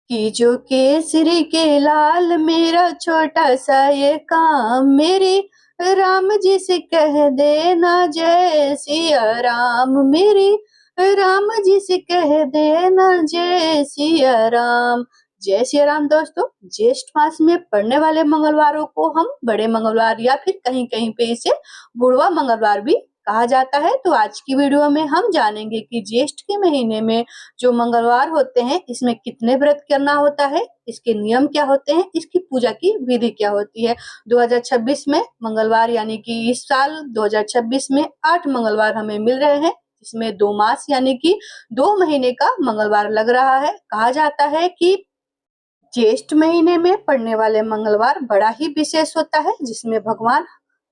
कि जो केसरी के लाल मेरा छोटा सा ये काम, मेरी राम जी से कह देना जय सिया राम, मेरी राम जी से कह देना जय सिया राम। जय सिया राम दोस्तों, ज्येष्ठ मास में पड़ने वाले मंगलवारों को हम बड़े मंगलवार या फिर कहीं कहीं पे इसे बुढ़वा मंगलवार भी कहा जाता है। तो आज की वीडियो में हम जानेंगे कि ज्येष्ठ के महीने में जो मंगलवार होते हैं इसमें कितने व्रत करना होता है, इसके नियम क्या होते हैं, इसकी पूजा की विधि क्या होती है। 2026 में मंगलवार यानी कि इस साल 2026 में 8 मंगलवार हमें मिल रहे हैं, इसमें 2 मास यानी कि 2 महीने का मंगलवार लग रहा है। कहा जाता है कि ज्येष्ठ महीने में पड़ने वाले मंगलवार बड़ा ही विशेष होता है, जिसमें भगवान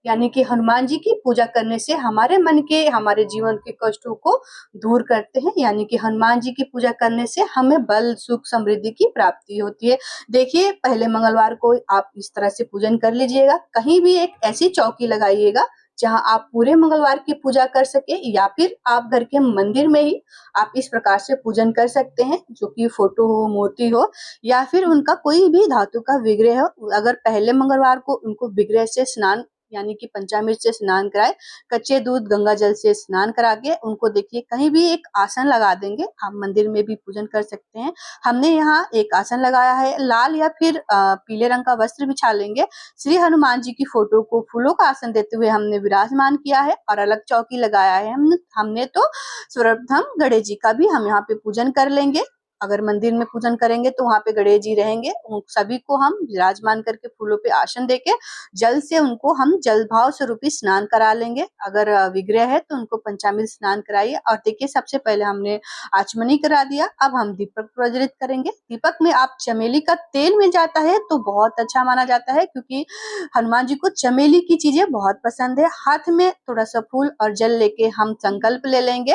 यानी कि हनुमान जी की पूजा करने से हमारे मन के, हमारे जीवन के कष्टों को दूर करते हैं। यानी कि हनुमान जी की पूजा करने से हमें बल, सुख, समृद्धि की प्राप्ति होती है। देखिए, पहले मंगलवार को आप इस तरह से पूजन कर लीजिएगा। कहीं भी एक ऐसी चौकी लगाइएगा जहां आप पूरे मंगलवार की पूजा कर सके, या फिर आप घर के मंदिर में ही आप इस प्रकार से पूजन कर सकते हैं, जो कि फोटो हो, मूर्ति हो, या फिर उनका कोई भी धातु का विग्रह हो। अगर पहले मंगलवार को उनको विग्रह से स्नान यानी कि पंचामृत से स्नान कराए, कच्चे दूध गंगा जल से स्नान करा के उनको देखिए कहीं भी एक आसन लगा देंगे। आप मंदिर में भी पूजन कर सकते हैं। हमने यहाँ एक आसन लगाया है, लाल या फिर पीले रंग का वस्त्र बिछा लेंगे। श्री हनुमान जी की फोटो को फूलों का आसन देते हुए हमने विराजमान किया है और अलग चौकी लगाया है। हमने तो सर्वप्रथम गणेश जी का भी हम यहाँ पे पूजन कर लेंगे। अगर मंदिर में पूजन करेंगे तो वहां पे गणेश जी रहेंगे, उन सभी को हम विराजमान करके फूलों पे आसन देके जल से उनको हम जल भाव स्वरूपी स्नान करा लेंगे। अगर विग्रह है तो उनको पंचामृत स्नान कराइए। और देखिए, सबसे पहले हमने आचमनी करा दिया, अब हम दीपक प्रज्वलित करेंगे। दीपक में आप चमेली का तेल मिल जाता है तो बहुत अच्छा माना जाता है, क्योंकि हनुमान जी को चमेली की चीजें बहुत पसंद है। हाथ में थोड़ा सा फूल और जल लेके हम संकल्प ले लेंगे।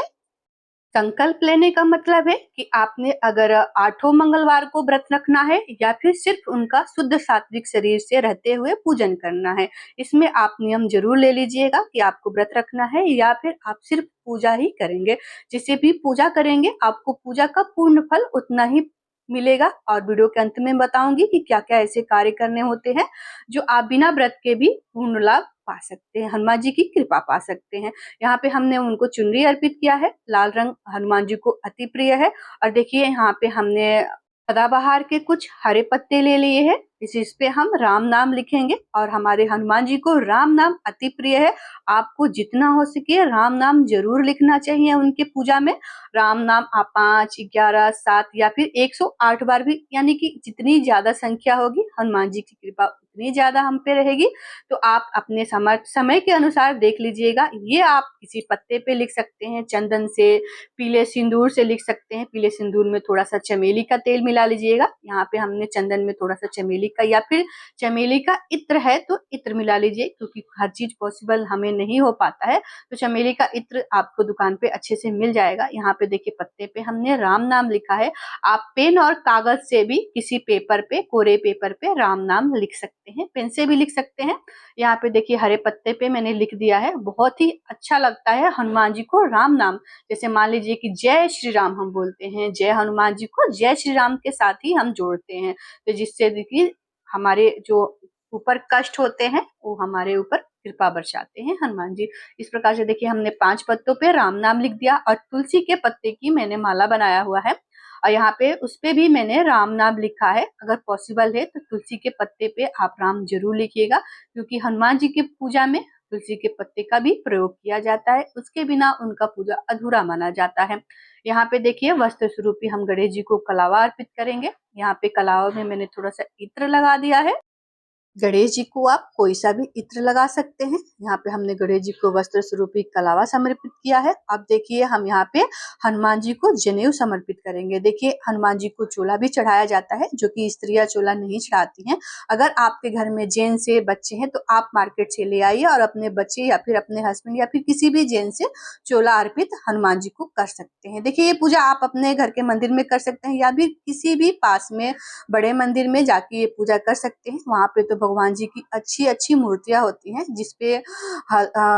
संकल्प लेने का मतलब है कि आपने अगर 8 मंगलवार को व्रत रखना है या फिर सिर्फ उनका शुद्ध सात्विक शरीर से रहते हुए पूजन करना है। इसमें आप नियम जरूर ले लीजिएगा कि आपको व्रत रखना है या फिर आप सिर्फ पूजा ही करेंगे। जिसे भी पूजा करेंगे आपको पूजा का पूर्ण फल उतना ही मिलेगा। और वीडियो के अंत में बताऊंगी कि क्या क्या ऐसे कार्य करने होते हैं जो आप बिना व्रत के भी पूर्ण लाभ पा सकते हैं, हनुमान जी की कृपा पा सकते हैं। यहाँ पे हमने उनको चुनरी अर्पित किया है। लाल रंग हनुमान जी को अति प्रिय है। और देखिए, यहाँ पे हमने सदाबहार के कुछ हरे पत्ते ले लिए हैं। इस पे हम राम नाम लिखेंगे और हमारे हनुमान जी को राम नाम अति प्रिय है। आपको जितना हो सके राम नाम जरूर लिखना चाहिए उनके पूजा में। राम नाम आप 5, 11, 7 या फिर 108 बार भी, यानी कि जितनी ज्यादा संख्या होगी हनुमान जी की कृपा उतनी ज्यादा हम पे रहेगी। तो आप अपने समय के अनुसार देख लीजिएगा। ये आप किसी पत्ते पे लिख सकते हैं, चंदन से, पीले सिंदूर से लिख सकते हैं। पीले सिंदूर में थोड़ा सा चमेली का तेल मिला लीजिएगा। यहाँ पे हमने चंदन में थोड़ा सा चमेली का या फिर चमेली का इत्र है तो इत्र मिला लीजिए, क्योंकि हर चीज पॉसिबल हमें नहीं हो पाता है। तो चमेली का इत्र आपको दुकान पे अच्छे से मिल जाएगा। यहाँ पे देखिए, पत्ते पे हमने राम नाम लिखा है। आप पेन और कागज से भी किसी पेपर पे, कोरे पेपर पे राम नाम लिख सकते हैं, पेन से भी लिख सकते हैं। यहाँ पे देखिए, हरे पत्ते पे मैंने लिख दिया है। बहुत ही अच्छा लगता है हनुमान जी को राम नाम। जैसे मान लीजिए कि जय श्री राम हम बोलते हैं, जय हनुमान जी को जय श्री राम के साथ ही हम जोड़ते हैं। तो जिससे देखिए हमारे जो ऊपर कष्ट होते हैं वो हमारे ऊपर कृपा बरसाते हैं हनुमान जी। इस प्रकार से देखिए, हमने 5 पत्तों पे राम नाम लिख दिया और तुलसी के पत्ते की मैंने माला बनाया हुआ है। और यहाँ पे उस पे भी मैंने राम नाम लिखा है। अगर पॉसिबल है तो तुलसी के पत्ते पे आप राम जरूर लिखिएगा, क्योंकि हनुमान जी की पूजा में तुलसी के पत्ते का भी प्रयोग किया जाता है। उसके बिना उनका पूजा अधूरा माना जाता है। यहाँ पे देखिए, वस्त्र स्वरूपी हम गणेश जी को कलावा अर्पित करेंगे। यहाँ पे कलावा में मैंने थोड़ा सा इत्र लगा दिया है। गणेश जी को आप कोई सा भी इत्र लगा सकते हैं। यहाँ पे हमने गणेश जी को वस्त्र स्वरूपी कलावा समर्पित किया है। अब देखिए, हम यहाँ पे हनुमान जी को जनेऊ समर्पित करेंगे। देखिए, हनुमान जी को चोला भी चढ़ाया जाता है, जो कि स्त्रियां चोला नहीं चढ़ाती हैं। अगर आपके घर में जेंट्स से बच्चे हैं तो आप मार्केट से ले आइए और अपने बच्चे या फिर अपने हस्बैंड या फिर किसी भी जेंट्स से चोला अर्पित हनुमान जी को कर सकते हैं। देखिए, ये पूजा आप अपने घर के मंदिर में कर सकते हैं या फिर किसी भी पास में बड़े मंदिर में जाके ये पूजा कर सकते हैं। वहां पे तो भगवान जी की अच्छी अच्छी मूर्तियां होती हैं, जिसपे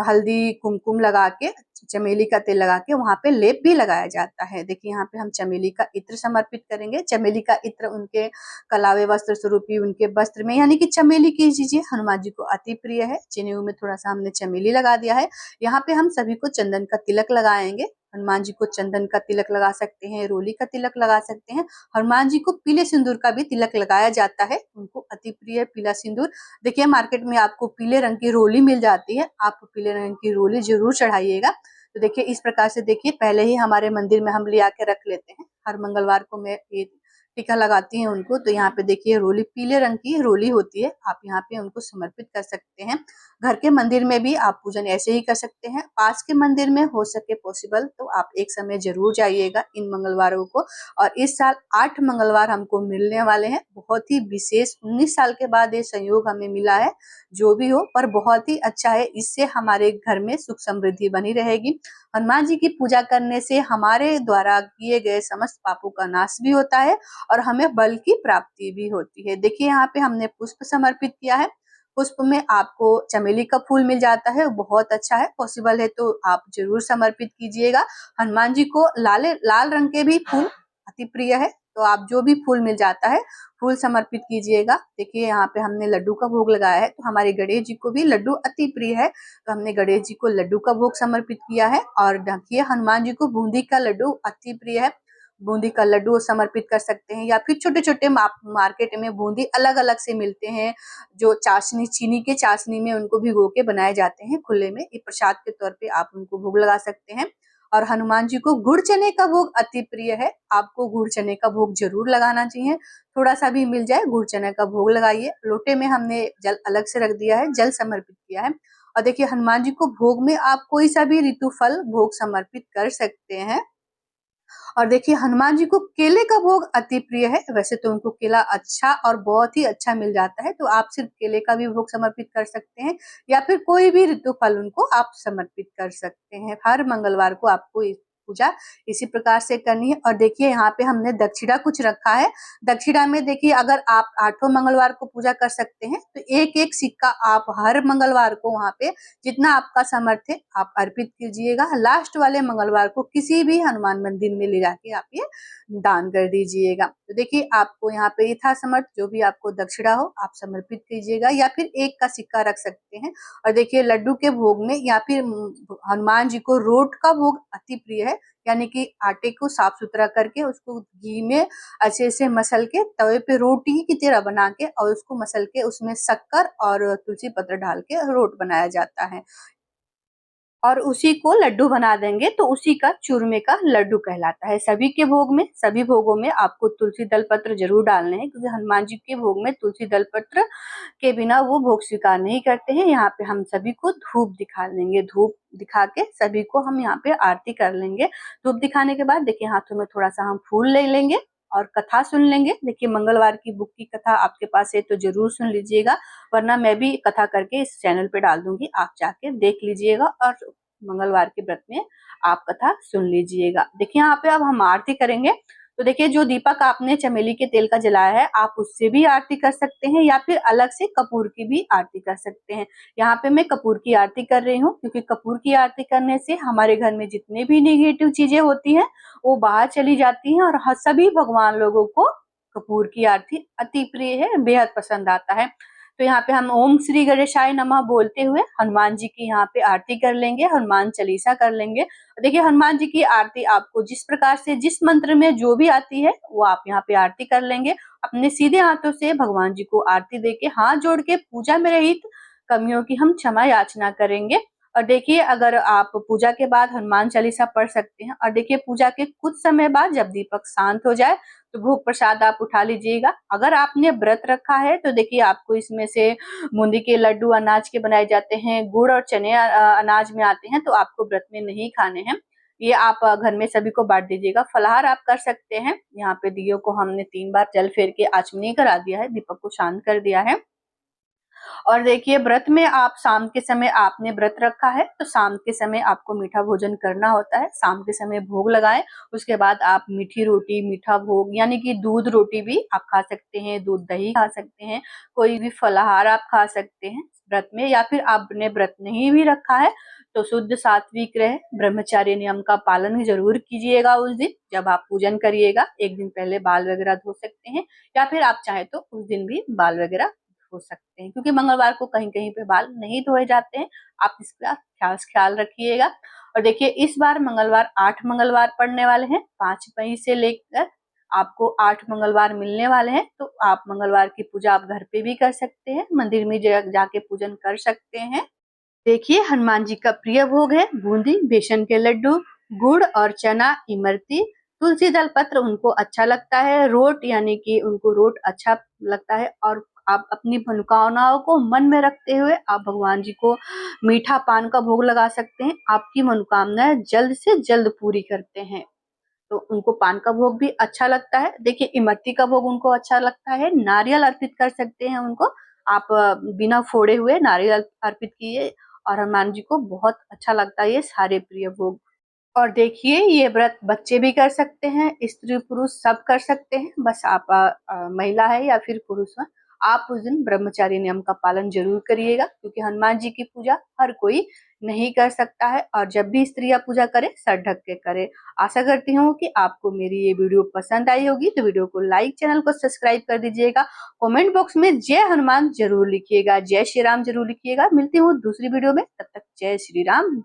हल्दी कुमकुम लगा के चमेली का तेल लगा के वहां पे लेप भी लगाया जाता है। देखिए यहाँ पे हम चमेली का इत्र समर्पित करेंगे। चमेली का इत्र उनके कलावे वस्त्र स्वरूपी उनके वस्त्र में, यानी कि चमेली की चीजें हनुमान जी को अति प्रिय है। जनेऊ में थोड़ा सा हमने चमेली लगा दिया है। यहाँ पे हम सभी को चंदन का तिलक लगाएंगे। हनुमान जी को चंदन का तिलक लगा सकते हैं, रोली का तिलक लगा सकते हैं। हनुमान जी को पीले सिंदूर का भी तिलक लगाया जाता है, उनको अति प्रिय है पीला सिंदूर। देखिए मार्केट में आपको पीले रंग की रोली मिल जाती है, आप पीले रंग की रोली जरूर चढ़ाइएगा। तो देखिए इस प्रकार से देखिए पहले ही हमारे मंदिर में हम ले आके रख लेते हैं। हर मंगलवार को मैं ये टीका लगाती हैं उनको। तो यहाँ पे देखिए रोली पीले रंग की रोली होती है, आप यहाँ पे उनको समर्पित कर सकते हैं। घर के मंदिर में भी आप पूजन ऐसे ही कर सकते हैं। पास के मंदिर में हो सके पॉसिबल तो आप एक समय जरूर जाइएगा इन मंगलवारों को। और इस साल 8 मंगलवार हमको मिलने वाले हैं, बहुत ही विशेष। 19 साल के बाद ये संयोग हमें मिला है, जो भी हो पर बहुत ही अच्छा है। इससे हमारे घर में सुख समृद्धि बनी रहेगी। हनुमान जी की पूजा करने से हमारे द्वारा किए गए समस्त पापों का नाश भी होता है और हमें बल की प्राप्ति भी होती है। देखिए यहाँ पे हमने पुष्प समर्पित किया है। पुष्प में आपको चमेली का फूल मिल जाता है, बहुत अच्छा है। पॉसिबल है तो आप जरूर समर्पित कीजिएगा। हनुमान जी को लाल रंग के भी फूल अति प्रिय है, तो आप जो भी फूल मिल जाता है फूल समर्पित कीजिएगा। देखिए यहाँ पे हमने लड्डू का भोग लगाया है, तो हमारे गणेश जी को भी लड्डू अति प्रिय है, तो हमने गणेश जी को लड्डू का भोग समर्पित किया है। और देखिए हनुमान जी को बूंदी का लड्डू अति प्रिय है, बूंदी का लड्डू समर्पित कर सकते हैं। या फिर छोटे छोटे मार्केट में बूंदी अलग अलग से मिलते हैं, जो चाशनी चीनी के चाशनी में उनको भिगो के बनाए जाते हैं खुले में, ये प्रसाद के तौर पे आप उनको भोग लगा सकते हैं। और हनुमान जी को गुड़ चने का भोग अति प्रिय है, आपको गुड़ चने का भोग जरूर लगाना चाहिए। थोड़ा सा भी मिल जाए गुड़ चने का भोग लगाइए। लोटे में हमने जल अलग से रख दिया है, जल समर्पित किया है। और देखिए हनुमान जी को भोग में आप कोई सा भी ऋतु फल भोग समर्पित कर सकते हैं। और देखिए हनुमान जी को केले का भोग अति प्रिय है। वैसे तो उनको केला अच्छा और बहुत ही अच्छा मिल जाता है, तो आप सिर्फ केले का भी भोग समर्पित कर सकते हैं, या फिर कोई भी ऋतु फल उनको आप समर्पित कर सकते हैं। हर मंगलवार को आपको पूजा इसी प्रकार से करनी है। और देखिए यहाँ पे हमने दक्षिणा कुछ रखा है। दक्षिणा में देखिए अगर आप 8 मंगलवार को पूजा कर सकते हैं तो एक एक सिक्का आप हर मंगलवार को वहां पे जितना आपका सामर्थ्य आप अर्पित कीजिएगा। लास्ट वाले मंगलवार को किसी भी हनुमान मंदिर में ले जाके आप ये दान कर दीजिएगा। तो देखिए आपको यहाँ पे यथासमर्थ जो भी आपको दक्षिणा हो आप समर्पित कीजिएगा, या फिर एक का सिक्का रख सकते हैं। और देखिए लड्डू के भोग में या फिर हनुमान जी को रोट का भोग अति प्रिय है, यानी कि आटे को साफ सुथरा करके उसको घी में अच्छे से मसल के तवे पे रोटी की तरह बना के और उसको मसल के उसमें शक्कर और तुलसी पत्र डाल के रोट बनाया जाता है, और उसी को लड्डू बना देंगे तो उसी का चूरमे का लड्डू कहलाता है। सभी के भोग में, सभी भोगों में आपको तुलसी दल पत्र जरूर डालने हैं, क्योंकि हनुमान जी के भोग में तुलसी दल पत्र के बिना वो भोग स्वीकार नहीं करते हैं। यहाँ पे हम सभी को धूप दिखा लेंगे, धूप दिखा के सभी को हम यहाँ पे आरती कर लेंगे। धूप दिखाने के बाद देखिए हाथों में थोड़ा सा हम फूल ले लेंगे और कथा सुन लेंगे। देखिए मंगलवार की बुक की कथा आपके पास है तो जरूर सुन लीजिएगा, वरना मैं भी कथा करके इस चैनल पे डाल दूंगी, आप जाके देख लीजिएगा और मंगलवार के व्रत में आप कथा सुन लीजिएगा। देखिए यहाँ पे अब हम आरती करेंगे। तो देखिए जो दीपक आपने चमेली के तेल का जलाया है आप उससे भी आरती कर सकते हैं, या फिर अलग से कपूर की भी आरती कर सकते हैं। यहाँ पे मैं कपूर की आरती कर रही हूँ, क्योंकि कपूर की आरती करने से हमारे घर में जितने भी नेगेटिव चीजें होती हैं वो बाहर चली जाती हैं, और सभी भगवान लोगों को कपूर की आरती अति प्रिय है, बेहद पसंद आता है। तो यहाँ पे हम ओम श्री गणेशाय नमः बोलते हुए हनुमान जी की यहाँ पे आरती कर लेंगे, हनुमान चालीसा कर लेंगे। देखिए हनुमान जी की आरती आपको जिस प्रकार से जिस मंत्र में जो भी आती है वो आप यहाँ पे आरती कर लेंगे। अपने सीधे हाथों से भगवान जी को आरती देके हाथ जोड़ के पूजा में रहित कमियों की हम क्षमा याचना करेंगे। और देखिए अगर आप पूजा के बाद हनुमान चालीसा पढ़ सकते हैं। और देखिए पूजा के कुछ समय बाद जब दीपक शांत हो जाए तो भोग प्रसाद आप उठा लीजिएगा। अगर आपने व्रत रखा है तो देखिए आपको इसमें से बूंदी के लड्डू अनाज के बनाए जाते हैं, गुड़ और चने अनाज में आते हैं, तो आपको व्रत में नहीं खाने हैं, ये आप घर में सभी को बांट दीजिएगा। फलाहार आप कर सकते हैं। यहाँ पे दियो को हमने 3 बार जल फेर के आचमनी करा दिया है, दीपक को शांत कर दिया है। और देखिए व्रत में आप शाम के समय आपने व्रत रखा है तो शाम के समय आपको मीठा भोजन करना होता है। शाम के समय भोग लगाएं, उसके बाद आप मीठी रोटी, मीठा भोग यानी कि दूध रोटी भी आप खा सकते हैं, दूध दही खा सकते हैं, कोई भी फलाहार आप खा सकते हैं व्रत में। या फिर आपने व्रत नहीं भी रखा है तो शुद्ध सात्विक रहे, ब्रह्मचार्य नियम का पालन जरूर कीजिएगा। उस दिन जब आप पूजन करिएगा एक दिन पहले बाल वगैरह धो सकते हैं, या फिर आप चाहे तो उस दिन भी बाल वगैरह हो सकते हैं, क्योंकि मंगलवार को कहीं कहीं पे बाल नहीं धोए जाते हैं। आप इसका खास ख्याल रखिएगा। और देखिए इस बार मंगलवार 8 मंगलवार पड़ने वाले हैं, 5 मई से लेकर आपको 8 मंगलवार मिलने वाले हैं। तो आप मंगलवार की पूजा आप घर पे भी कर सकते हैं, मंदिर में जाके पूजन कर सकते हैं। देखिए हनुमान जी का प्रिय भोग है बूंदी, बेसन के लड्डू, गुड़ और चना, इमरती, तुलसी दल पत्र उनको अच्छा लगता है, रोट यानी कि उनको रोट अच्छा लगता है। और आप अपनी मनोकामनाओं को मन में रखते हुए आप भगवान जी को मीठा पान का भोग लगा सकते हैं। आपकी मनोकामनाएं जल्द से जल्द पूरी करते हैं। तो उनको पान का भोग भी अच्छा लगता है। देखिए इमरती का भोग उनको अच्छा लगता है, नारियल अर्पित कर सकते हैं उनको। आप बिना फोड़े हुए नारियल अर्पित किए, और हनुमान जी को बहुत अच्छा लगता है ये सारे प्रिय भोग। और देखिए ये व्रत बच्चे भी कर सकते हैं, स्त्री पुरुष सब कर सकते हैं। बस आप महिला है या फिर पुरुष है, आप उस दिन ब्रह्मचारी नियम का पालन जरूर करिएगा, क्योंकि हनुमान जी की पूजा हर कोई नहीं कर सकता है। और जब भी स्त्रियां पूजा करें सर ढक के करें। आशा करती हूँ कि आपको मेरी ये वीडियो पसंद आई होगी, तो वीडियो को लाइक, चैनल को सब्सक्राइब कर दीजिएगा। कमेंट बॉक्स में जय हनुमान जरूर लिखिएगा, जय श्री राम जरूर लिखिएगा। मिलती हूँ दूसरी वीडियो में, तब तक जय श्री राम।